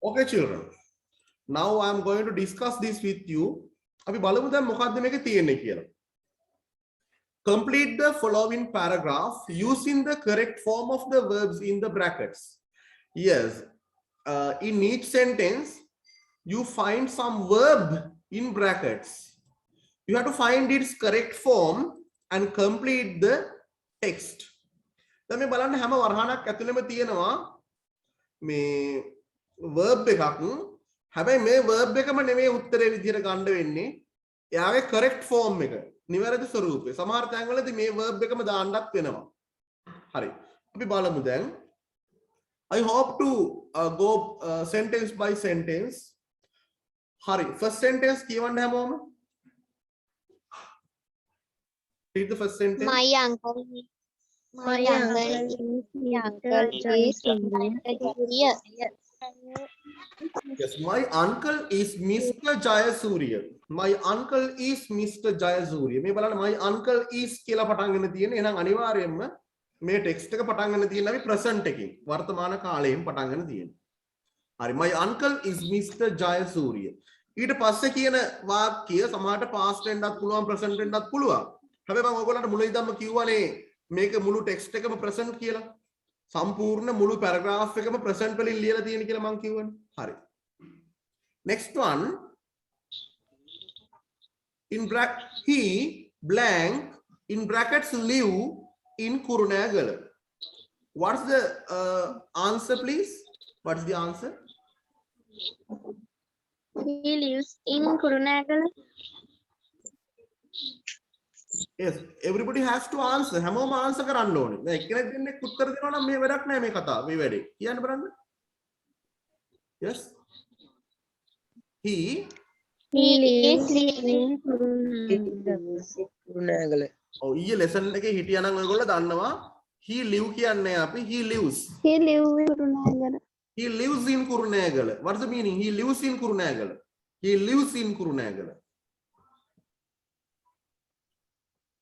Okay children, now I am going to discuss this with you. අපි බලමු දැන් මොකක්ද මේකේ තියෙන්නේ කියලා. Complete the following paragraph using the correct form of the verbs in the brackets. Yes, in each sentence you find some verb in brackets. You have to find its correct form and complete the text. දැන් මේ බලන්න හැම වරහණක් ඇතුළෙම තියෙනවා මේ verb එකක්. හැබැයි මේ verb එකම නෙමෙයි උත්තරේ විදියට ගන්න වෙන්නේ. එයාගේ correct form එක. නිවැරදි ස්වරූපය. සමහර තැන්වලදී මේ verb එකම දාන්නත් වෙනවා. හරි. අපි බලමු දැන්. I hope to go sentence by sentence. Hari, first sentence කියවන්න හැමෝම. Read the first sentence. My uncle is Yes, my uncle is Mr. Jayasuriya. My uncle is Mr. Jayasuriya. මේ බලන්න my uncle is කියලා පටන් ගන්න තියෙන්නේ. එහෙනම් අනිවාර්යයෙන්ම මේ ටෙක්ස්ට් එක පටන් ගන්න තියෙන්නේ අපි present එකකින්. වර්තමාන කාලයෙන් පටන් ගන්න තියෙන්නේ. හරි, my uncle is Mr. Jayasuriya. ඊට පස්සේ කියන වාක්‍ය සමහරට past වෙන්නත් පුළුවන් present වෙන්නත් පුළුවන්. හැබැයි මම ඔයගොල්ලන්ට මුලින්දම කිව්වනේ මේක මුළු ටෙක්ස්ට් එකම present කියලා. සම්පූර්ණ මුළු paragraph එකම present වලින් ලියලා තියෙන කියලා මම කිව්වනේ. හරි. Next one. He blank in brackets live in Kurunegala. What's the answer, please? What's the answer? he lives in Kurunegala. Yes, everybody has to answer. හැමෝම answer කරන්න ඕනේ. දැන් එක්කෙනෙක් දෙන්නෙක් උත්තර දෙනවා නම් මේ වැඩක් නෑ මේ කතාව. මේ වැඩේ. කියන්න බලන්න. Yes. He lives in Kurunegala. ඔව් ඊයේ lesson එකේ හිටියා නම් ඔයගොල්ලෝ දන්නවා he live කියන්නේ අපි he lives. He lives in Kurunegala. He lives in Kurunegala. What's the meaning? He lives in Kurunegala. He lives in Kurunegala.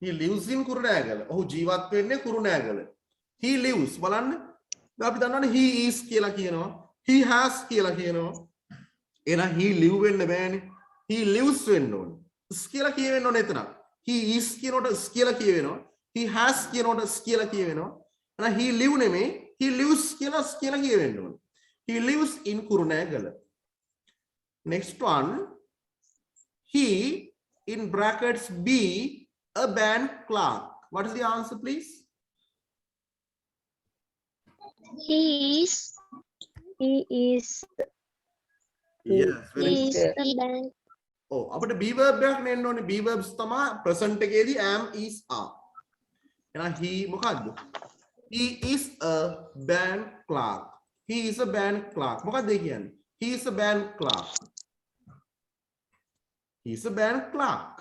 He lives in Kurunegala. ඔහු ජීවත් වෙන්නේ කුරුණෑගල. He lives බලන්න. දැන් අපි දන්නවනේ he is කියලා කියනවා. He has කියලා කියනවා. එහෙනම් he live වෙන්න බෑනේ. He lives වෙන්න ඕනේ. s කියලා කියවෙන්න ඕනේ එතන. He is කියනකොට s කියලා කියවෙනවා. He has කියනකොට s කියලා කියවෙනවා. එහෙනම් he live නෙමෙයි. He lives කියලා s කියලා කියවෙන්න ඕනේ. He lives in Kurunegala. Next one. He in brackets B a bank clerk. What is the answer, please? He is Yes, very good. the bank. Oh, අපිට be verb එකක් නෙන්න ඕනේ. be verbs තමයි present එකේදී am is are. එහෙනම් he මොකද්ද? He is a bank clerk. He is a bank clerk. මොකක්ද ඒ කියන්නේ? He is a bank clerk. He is a bank clerk.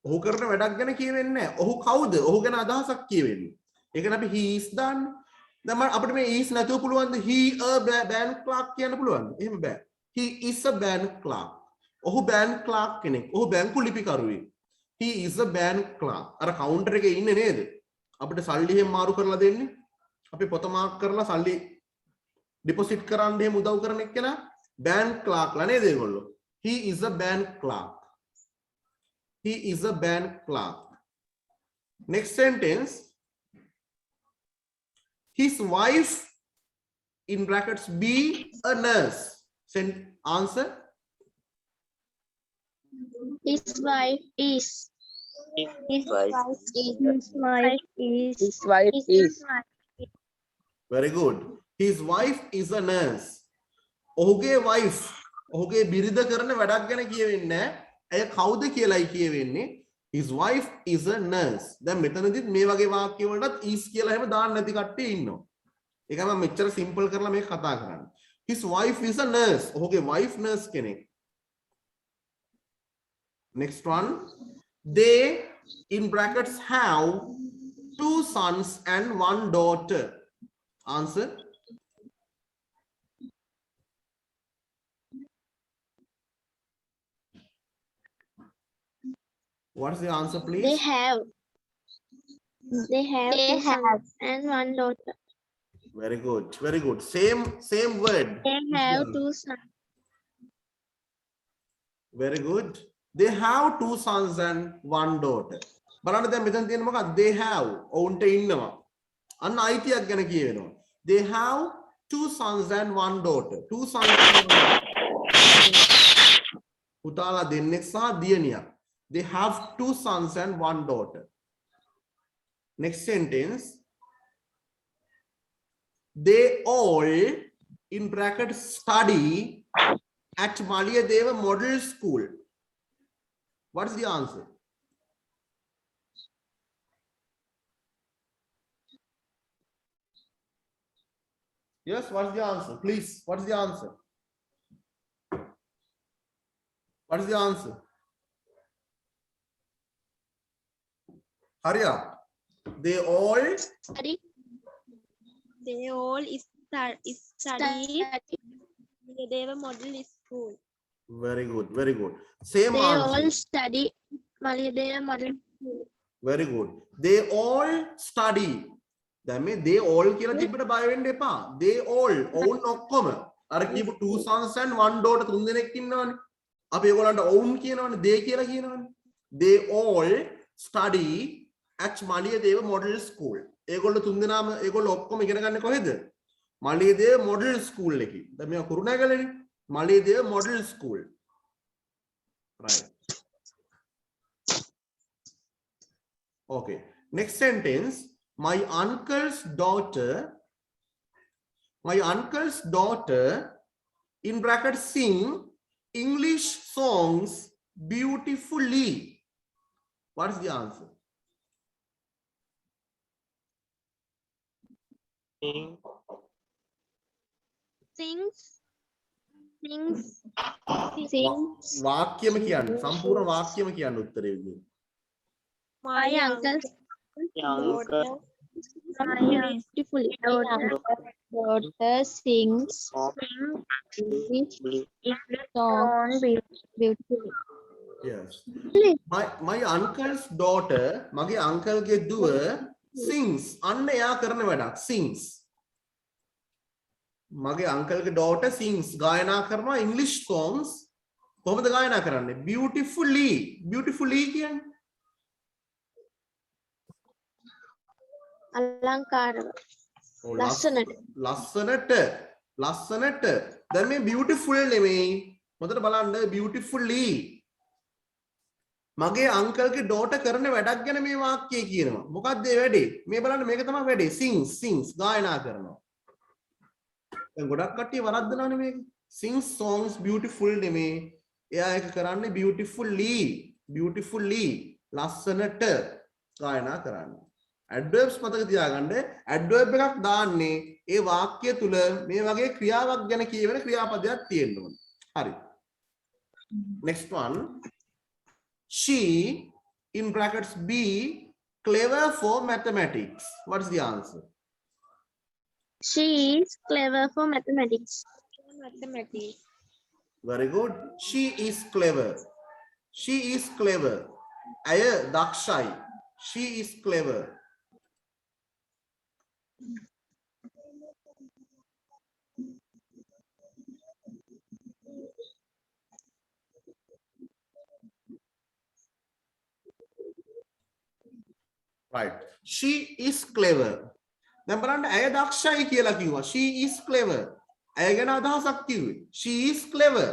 ඔහු කරන වැඩක් ගැන කියවෙන්නේ නැහැ. ඔහු කවුද? ඔහු ගැන අදහසක් කියවෙන්නේ. ඒකනේ අපි he is දාන්නේ. දැන් අපිට මේ is නැතුව පුළුවන්ද he a bank clerk කියන්න පුළුවන්ද? එහෙම බෑ. He is a bank clerk. ඔහු bank clerk කෙනෙක්. ඔහු බැංකු ලිපිකරුවෙක්. He is a bank clerk. අර කවුන්ටර් එකේ ඉන්නේ නේද? අපිට සල්ලි එහෙම මාරු කරලා දෙන්නේ. අපි පොත මාක් කරලා සල්ලි ඩිපොසිට් කරන්න එහෙම උදව් කරන එක්කෙනා bank clerk ලා නේද ඒගොල්ලෝ? He is a bank clerk. He is a bank clerk. Next sentence. His wife in brackets B a nurse. Answer. His wife is. Very good. His wife is a nurse. ඔහුගේ wife ඔහුගේ බිරිඳ කරන වැඩක් ගැන කියවෙන්නේ නැහැ. ඇය කවුද කියලායි කියවෙන්නේ. His wife is a nurse. දැන් මෙතනදිත් මේ වගේ වාක්‍ය වලටත් is කියලා එහෙම දාන්න නැති කට්ටිය ඉන්නවා. ඒකම මම මෙච්චර සිම්පල් කරලා මේක කතා කරන්නේ. His wife is a nurse. ඔහුගේ wife nurse කෙනෙක්. Next one. They in brackets have 2 sons and 1 daughter. Answer. What's the answer, please? They have 2 sons and 1 daughter. Very good. Very good. Same word. They have two sons. Very good. They have two sons and one daughter. බලන්න දැන් මෙතන තියෙන මොකක්ද? They have. ඔවුන්ට ඉන්නවා. අන්න අයිතියක් ගැන කියවෙනවා. They have two sons and one daughter. Two sons and one daughter. පුතාලා දෙන්නෙක් සහ දියණියක්. They have two sons and one daughter. Next sentence. They all in brackets study at Maliyadeva Model School. What is the answer? Yes, what's the answer? Please, what's the answer? What is the answer? Hurry up. They all Study. They all study Maliyadeva Model School. very good, very good. Same They answer. all study Maliyadeva Model School. Very good. They all study. දැන් මේ they all කියලා තිබ්බට බය වෙන්න එපා. They all ඔවුන් ඔක්කොම අර කියපු two sons and one daughter තුන් දෙනෙක් ඉන්නවනේ. අපි ඒගොල්ලන්ට ඔවුන් කියනවනේ they කියලා කියනවනේ. They all study at Maliyadeva Model School. ඒගොල්ලෝ තුන් දෙනාම ඒගොල්ලෝ ඔක්කොම ඉගෙන ගන්න කොහෙද? Maliyadeva Model School එකේ. දැන් මේවා කුරුණෑගලනේ. Maliyadeva Model School. Right. Okay. Next sentence. My uncle's daughter in brackets sing English songs beautifully. What is the answer? Sings. වාක්‍යම කියන්න සම්පූර්ණ වාක්‍යම කියන්න උත්තරේ විදියට. My uncle's daughter beautifully. Daughter sings English song beautifully. Yes. My uncle's daughter මගේ uncle ගේ දුව sings අන්න එයා කරන වැඩක් sings. මගේ uncle ගේ daughter sings ගායනා කරනවා English songs. කොහොමද ගායනා කරන්නේ? Beautifully. Beautifully කියන්නේ අලංකාරව. ලස්සනට. ලස්සනට දැන් මේ beautiful නෙමෙයි හොඳට බලන්න beautifully මගේ අංකල් ගේ daughter කරන වැඩක් ගැන මේ වාක්‍යය කියනවා මොකක්ද ඒ වැඩේ මේ බලන්න මේක තමයි වැඩේ sings ගායනා කරනවා දැන් ගොඩක් කට්ටිය වරද්දනවානේ මේක sings songs beautiful නෙමෙයි එයා ඒක කරන්නේ beautifully ලස්සනට ගායනා කරන්නේ adverbs මතක තියාගන්න adverb එකක් දාන්නේ ඒ වාක්‍ය තුල මේ වගේ ක්‍රියාවක් ගැන කියවෙන ක්‍රියාපදයක් තියෙන්න ඕනේ. හරි. Next one. She in brackets B clever for mathematics. What is the answer? She is clever for mathematics. Mathematics. Very good. She is clever. She is clever. Aya dakshai. She is clever. Right. She is clever. දැන් බලන්න ඇය දක්ෂයි කියලා කිව්වා. She is clever. ඇය ගැන අදහසක් කිව්වේ. She is clever.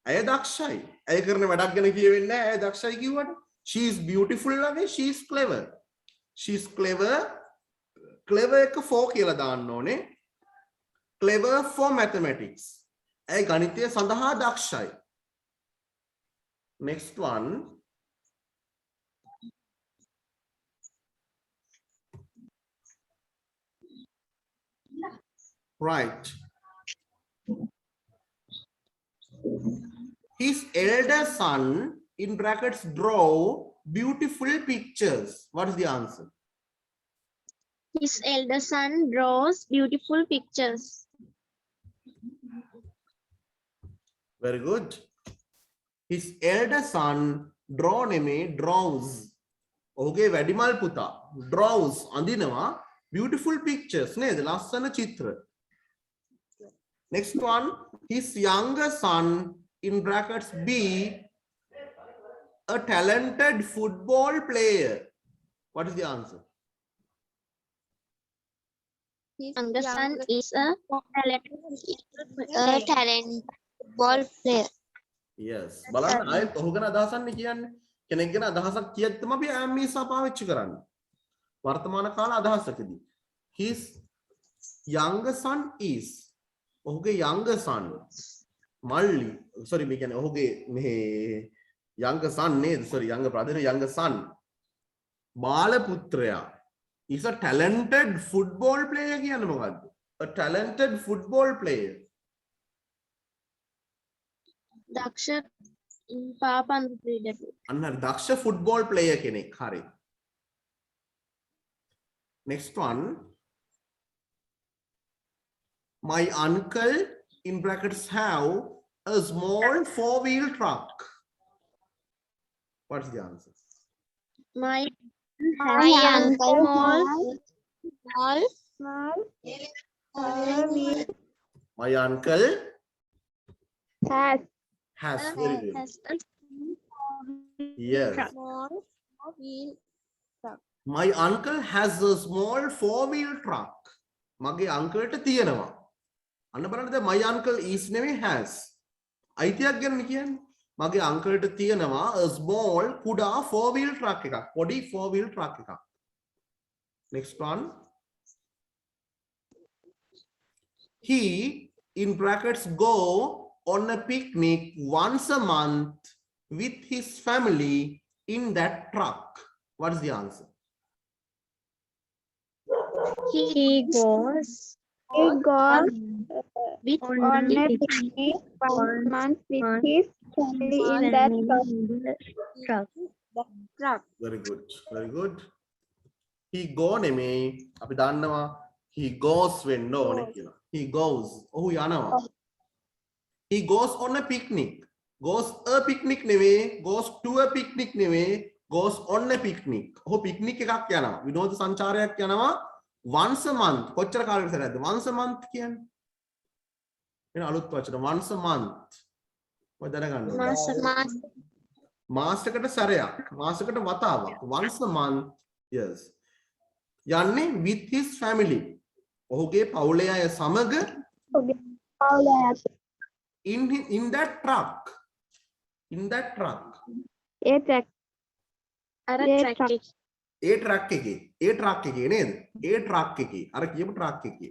ඇය දක්ෂයි. ඇය කරන වැඩක් ගැන කියවෙන්නේ නැහැ. ඇය දක්ෂයි කිව්වට. She is beautiful නෙවෙයි. She is clever. She is clever. Clever එක for කියලා දාන්න ඕනේ. Clever for mathematics. ඇය ගණිතය සඳහා දක්ෂයි. Next one. Right. His elder son in brackets draw beautiful pictures. What is the answer? His elder son draws beautiful pictures. Very good. His elder son draws. Okay, වැඩිමල් පුතා draws අඳිනවා Beautiful pictures නේද? ලස්සන චිත්‍ර. Next one, his younger son in brackets B, a talented football player. What is the answer? His Younger son younger is a talent ball player. Yes. බලන්න ආයෙත් ඔහු ගැන අදහසක් නේ කියන්නේ. කෙනෙක් ගැන අදහසක් කියද්දිම අපි am is පාවිච්චි කරන්නේ. වර්තමාන කාල අදහසකදී. His younger son is. ඔහුගේ younger son. මල්ලි. sorry මේ කියන්නේ ඔහුගේ මේ younger son නේද? sorry younger brother younger son. බාල පුත්‍රයා is a talented football player කියන්නේ මොකද්ද? A talented football player. දක්ෂ පාපන්දු ක්‍රීඩකයෙක්. අන්න හරි දක්ෂ ෆුට්බෝල් ප්ලේයර් කෙනෙක්. හරි. Next one. My uncle in brackets have a small four-wheel truck. What's the answer? My My uncle My uncle has has very good. has a Yes. small wheel. My uncle has a small four-wheel truck. මගේ අංකල්ට තියෙනවා. අන්න බලන්න දැන් my uncle is නෙමෙයි has. අයිතියක් ගැන කියන්නේ. මගේ අංකල්ට තියෙනවා a small කුඩා four-wheel truck එකක්. පොඩි four-wheel truck එකක්. Next one. He in brackets go on a picnic once a month with his family in that truck. What is the answer? he goes with on a picnic once month with his family in that truck. The truck. Very good. Very good. He go නෙමේ අපි දන්නවා he goes වෙන්න ඕනේ කියලා. He goes. ඔහු යනවා. He goes on a picnic. Goes a picnic නෙමේ goes to a picnic නෙමේ goes on a picnic. ඔහු picnic එකක් යනවා. විනෝද සංචාරයක් යනවා once a month. කොච්චර කාලයකට සැරයක්ද? once a month කියන්නේ. වෙන අලුත් වචන once a month. ඔය දැනගන්න ඕනේ. මාසයකට සැරයක්. මාසයකට වතාවක්. once a month. Yes. යන්නේ with his family. ඔහුගේ පවුලේ අය සමග in that truck. In that truck. A truck. අර ඒ track truck. එක. ඒ ට්‍රක් එකේ ඒ ට්‍රක් එකේ නේද? ඒ ට්‍රක් එකේ අර කියපු ට්‍රක් එකේ.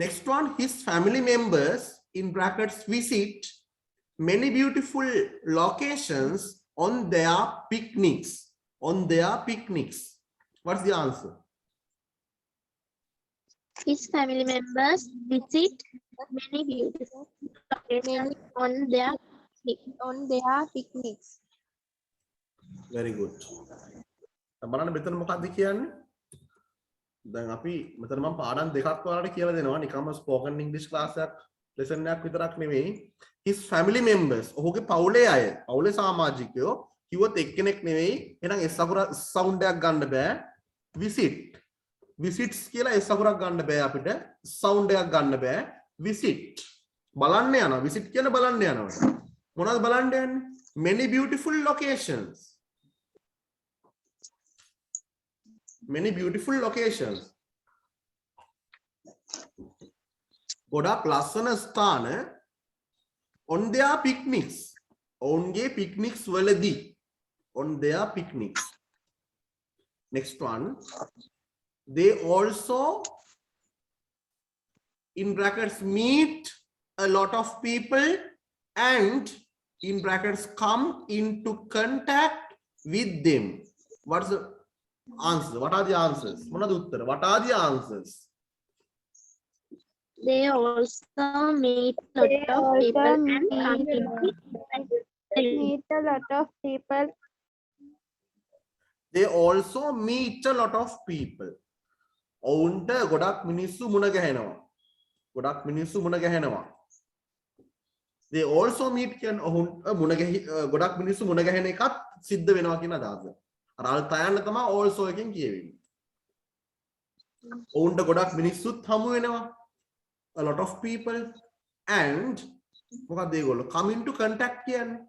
Next one, his family members in brackets visit many beautiful locations on their picnics. On their picnics. What's the answer? His family members visit many beautiful locations on their picnics. Very good. බලන්න මෙතන මොකක්ද කියන්නේ? දැන් අපි මෙතන මම පාඩම් දෙකක් ඔයාලට කියලා දෙනවා. නිකම්ම ස්පෝකන් ඉංග්‍රීසි ක්ලාස් එකක් ලෙසන් එකක් විතරක් නෙමෙයි. his family members ඔහුගේ පවුලේ අය, පවුලේ සමාජිකයෝ කිව්වොත් එක්කෙනෙක් නෙමෙයි. එහෙනම් S අකුර සවුන්ඩ් එකක් ගන්න බෑ. visit. visits කියලා S අකුරක් ගන්න බෑ අපිට. සවුන්ඩ් එකක් ගන්න බෑ. visit. බලන්න යනවා. visit කියන බලන්න යනවා. මොනවද බලන්න යන්නේ? many beautiful locations. Many beautiful locations. ගොඩක් ලස්සන ස්ථාන on their picnics. ඔවුන්ගේ picnics වලදී. On their picnics. Next one. They also in brackets meet a lot of people and in brackets come into contact with them. What's the answer? What are the answers? What are the answers? They also meet a lot of people and come Meet a lot of people. They also meet a lot of people. ඔවුන්ට ගොඩක් මිනිස්සු මුණ ගැහෙනවා. ගොඩක් මිනිස්සු මුණ ගැහෙනවා. they also meet කියන ඔවුන් මුණ ගැහි ගොඩක් මිනිස්සු මුණ ගැහෙන එකත් සිද්ධ වෙනවා කියන අදහස. අර අල්තයන්ට තමයි also එකෙන් කියවෙන්නේ. ඔවුන්ට ගොඩක් මිනිස්සුත් හමු වෙනවා. A lot of people and මොකක්ද ඒගොල්ලෝ come into contact කියන්නේ.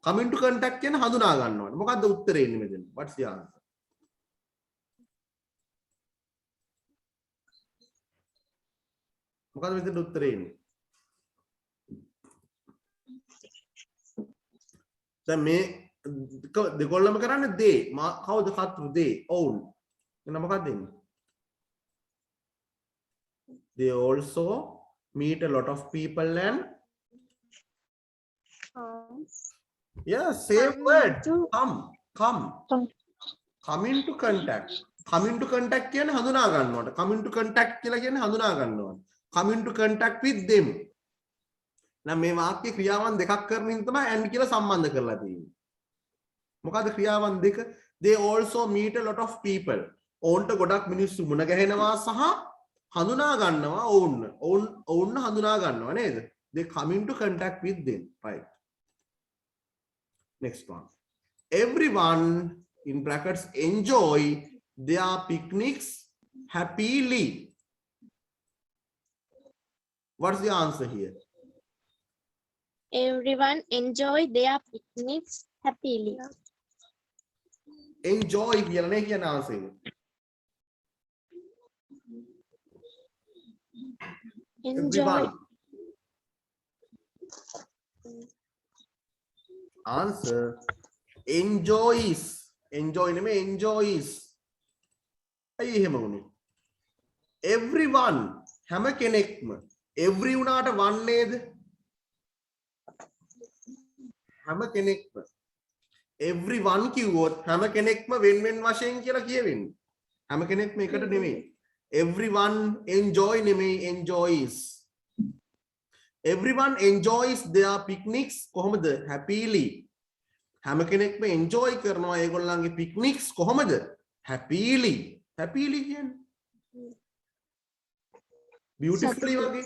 come into contact කියන්නේ හඳුනා ගන්නවා. මොකක්ද උත්තරේ එන්නේ මෙතන? What's the answer? මොකක්ද මෙතන උත්තරේ එන්නේ? දැන් මේ දෙකොල්ලම කරන්නේ they. කවුද කතුරු they? ඔවුන්. එන මොකක්ද එන්නේ? They also meet a lot of people and yeah, same word. Come into contact. Come into contact කියන්නේ හඳුනා ගන්නවට. Come into contact කියලා කියන්නේ හඳුනා ගන්නවා. Come into contact with them. නම් මේ වාක්‍ය ක්‍රියාවන් දෙකක් කරමින් තමයි and කියලා සම්බන්ධ කරලා තියෙන්නේ. මොකද ක්‍රියාවන් දෙක? They also meet a lot of people. ඔවුන්ට ගොඩක් මිනිස්සු මුණ ගැහෙනවා සහ හඳුනා ගන්නවා ඔවුන් හඳුනා ගන්නවා නේද? They come into contact with them, right? Next one. Everyone in brackets enjoy their picnics happily. What's the answer here? Everyone enjoy their picnics happily. Enjoy කියලා නේ කියන answer එක. Enjoy. Everyone. Answer enjoys. Enjoy නෙමෙයි enjoys. අයි එහෙම වුනේ. Everyone හැම කෙනෙක්ම every උනාට one නේද? හැම කෙනෙක්ම everyone කිව්වොත් හැම කෙනෙක්ම වෙන වශයෙන් කියලා කියවෙන්නේ. හැම කෙනෙක්ම එකට නෙමෙයි. Everyone enjoy නෙමෙයි enjoys. Everyone enjoys their picnics කොහොමද? Happily. හැම කෙනෙක්ම enjoy කරනවා ඒගොල්ලන්ගේ picnics කොහොමද? Happily. Happily කියන්නේ beautifully වගේ.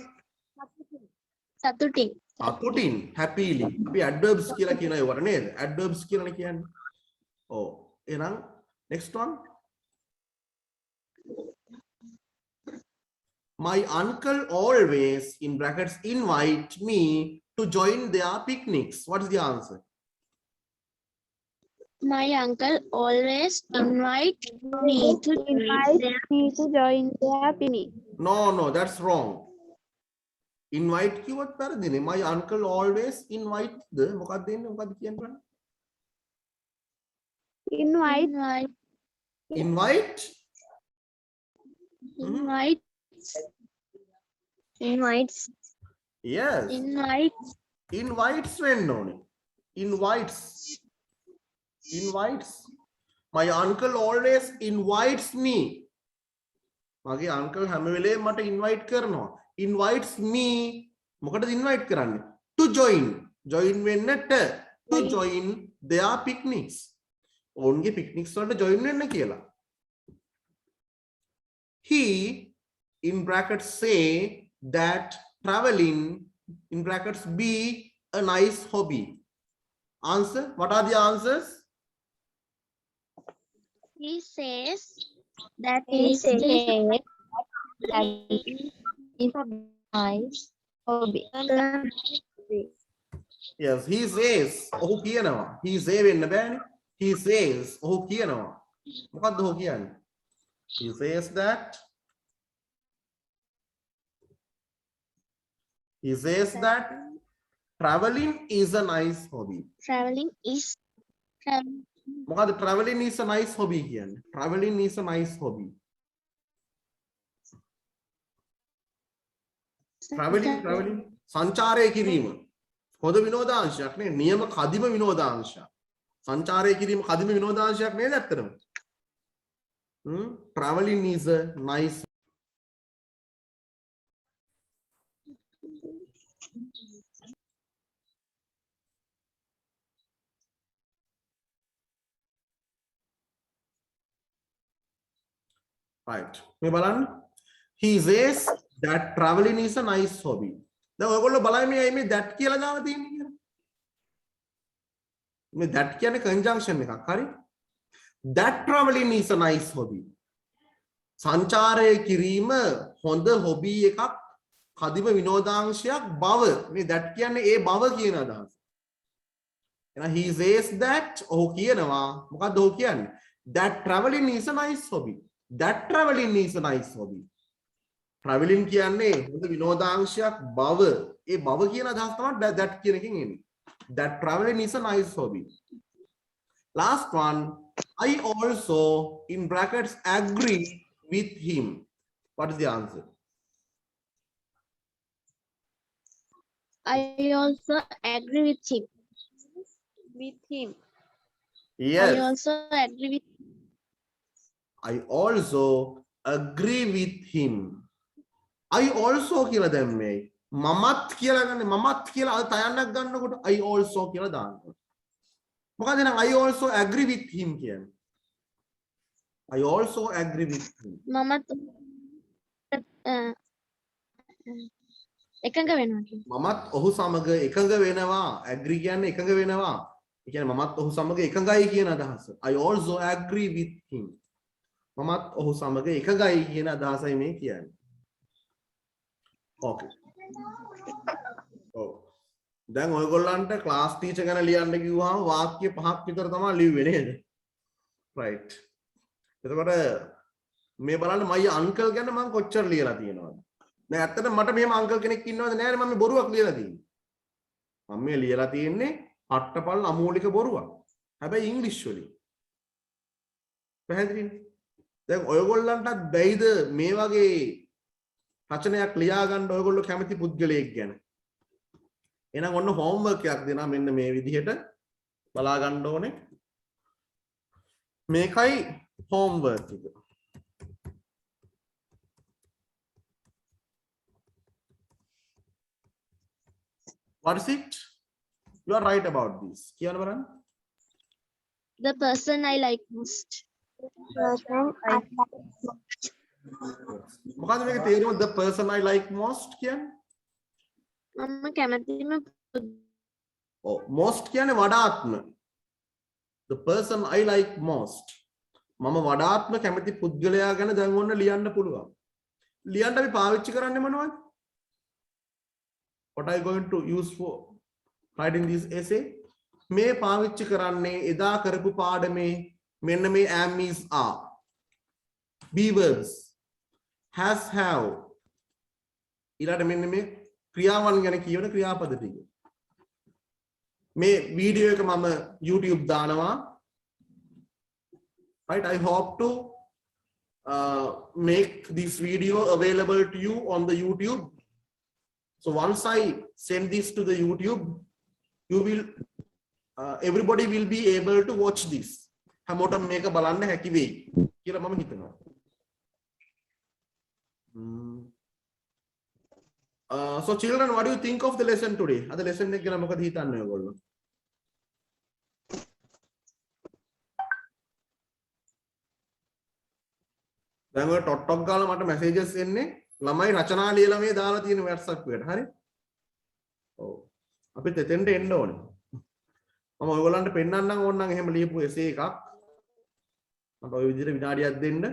සතුටින්. සතුටින් happily. අපි adverbs කියලා කියන ඒවට නේද? Adverbs කියලා කියන්නේ. ඔව්. එහෙනම් next one. My uncle always in brackets invite me to join their picnics. What is the answer? My uncle always invite me to join their picnic. No, that's wrong. Invite කිව්වත් වැරදිනේ. My uncle always invite the මොකක්ද දෙන්නේ? මොකක්ද කියන්නේ? Invite. Invites. Yes. Invites වෙන්න ඕනේ. Invites. My uncle always invites me. මගේ uncle හැම වෙලේම මට invite කරනවා. Invites me මොකටද invite කරන්නේ? To join. Join වෙන්නට. To join their picnics. ඔවුන්ගේ picnics වලට join වෙන්න කියලා. He in brackets say that traveling in brackets be a nice hobby. Answer. What are the answers? He says that He says that is a nice hobby. Yes, he says. ඔහු කියනවා. He say වෙන්න බෑනේ. He says. ඔහු කියනවා. මොකද්ද ඔහු කියන්නේ? He says that. He says that traveling is a nice hobby. traveling is මොකද්ද traveling is a nice hobby කියන්නේ? Traveling is a nice hobby. traveling සංචාරය කිරීම හොඳ විනෝදාංශයක් නේ. නියම කදිම විනෝදාංශයක්. සංචාරය කිරීම කදිම විනෝදාංශයක් නේද ඇත්තටම? Traveling is a nice. Right. මේ බලන්න. He says that traveling is a nice hobby. දැන් ඔයගොල්ලෝ බලයි මේ මේ that කියලා දාලා තියෙන්නේ කියලා. මේ that කියන්නේ conjunction එකක්. හරි? That traveling is a nice hobby. සංචාරය කිරීම හොඳ හොබි එකක්, කදිම විනෝදාංශයක් බව. මේ that කියන්නේ ඒ බව කියන අදහස. එහෙනම් he says that ඔහු කියනවා මොකද්ද ඔහු කියන්නේ? That traveling is a nice hobby. That traveling is a nice hobby. Traveling කියන්නේ හොඳ විනෝදාංශයක් බව. ඒ බව කියන අදහස තමයි that කියන එකෙන් එන්නේ. That traveling is a nice hobby. Last one, I also in brackets agree with him. What is the answer? I also agree with him. With him. Yes. I also agree with I also agree with him. I also කියලා දැම්මේ මමත් කියලා ගන්න මමත් කියලා අද තයන්නක් ගන්නකොට I also කියලා දාන්න. මොකද එහෙනම් I also agree with him කියන්නේ. I also agree with him. මමත් එකඟ වෙනවා කියන්නේ. මමත් ඔහු සමග එකඟ වෙනවා. agree කියන්නේ එකඟ වෙනවා. ඒ කියන්නේ මමත් ඔහු සමග එකඟයි කියන අදහස. I also agree with him. මමත් ඔහු සමග එකඟයි කියන අදහසයි මේ කියන්නේ. Okay. ඔව්. දැන් ඔයගොල්ලන්ට ක්ලාස් ටීචර් ගැන ලියන්න කිව්වහම වාක්‍ය 5ක් විතර තමයි ලිව්වේ නේද? right. එතකොට මේ බලන්න මයි අංකල් ගැන මම කොච්චර ලියලා තියෙනවද? දැන් ඇත්තටම මට මෙහෙම අංකල් කෙනෙක් ඉන්නවද නැහැ නේ මම මේ බොරුවක් ලියලා තියෙන්නේ. මම මේ ලියලා තියෙන්නේ අට්ටපල් අමූලික බොරුවක්. හැබැයි ඉංග්‍රීසි වලින්. පැහැදිලිද? දැන් ඔයගොල්ලන්ටත් බැයිද මේ වගේ රචනයක් ලියා ගන්න ඔයගොල්ලෝ කැමති පුද්ගලයෙක් ගැන? එහෙනම් ඔන්න හෝම්වර්ක් එකක් දෙනවා මෙන්න මේ විදිහට බලා ගන්න ඕනේ. මේකයි හෝම්වර්ක් එක. What is it? You are right about this. කියන්න බලන්න. The person I like most. මොකද්ද මේකේ තේරුම the person I like most කියන්නේ? මම කැමතිම ඔව් most කියන්නේ වඩාත්ම. The person I like most. මම වඩාත්ම කැමති පුද්ගලයා ගැන දැන් ඔන්න ලියන්න පුළුවන්. ලියන්න අපි පාවිච්චි කරන්නේ මොනවද? What are you going to use for writing this essay? මේ පාවිච්චි කරන්නේ එදා කරපු පාඩමේ මෙන්න මේ am is are. Be verbs. Has have. ඊළඟට මෙන්න මේ ක්‍රියාවන් ගැන කියවන ක්‍රියාපද ටික. මේ වීඩියෝ එක මම YouTube දානවා. Right, I hope to make this video available to you on the YouTube. So once I send this to the YouTube, you will everybody will be able to watch this. හැමෝටම මේක බලන්න හැකි වෙයි කියලා මම හිතනවා. So children, what do you think of the lesson today? අද lesson එක ගැන මොකද හිතන්නේ ඔයගොල්ලෝ? දැන් ඔය ටොට්ටොක් ගාලා මට මැසේජස් එන්නේ ළමයි රචනා ලියලා මේ දාලා තියෙන WhatsApp එකට. හරි? ඔව්. අපිත් එතෙන්ට එන්න ඕනේ. මම ඔයගොල්ලන්ට පෙන්නන්නම් ඕනනම් එහෙම ලියපු essay එකක්. මට ওই විදිහට විනාඩියක් දෙන්න.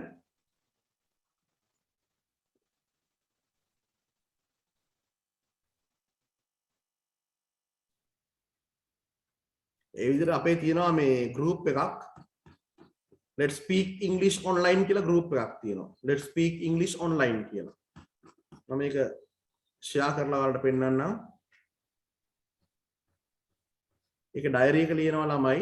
ඒ විදිහට අපේ තියෙනවා මේ group එකක්. Let's speak English online කියලා group එකක් තියෙනවා. Let's speak English online කියලා. මම මේක share කරලා ඔයාලට පෙන්නන්නම්. ඒක diary එක ලියනවා ළමයි.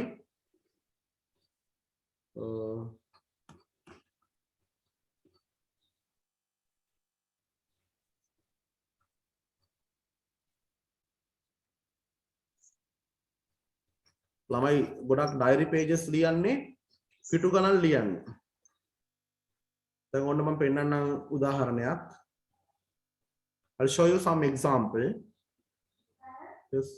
ළමයි ගොඩක් diary pages ලියන්නේ පිටු ගණන් ලියන්නේ. දැන් ඔන්න මම පෙන්නන්නම් උදාහරණයක්. I'll show you some example. Yes.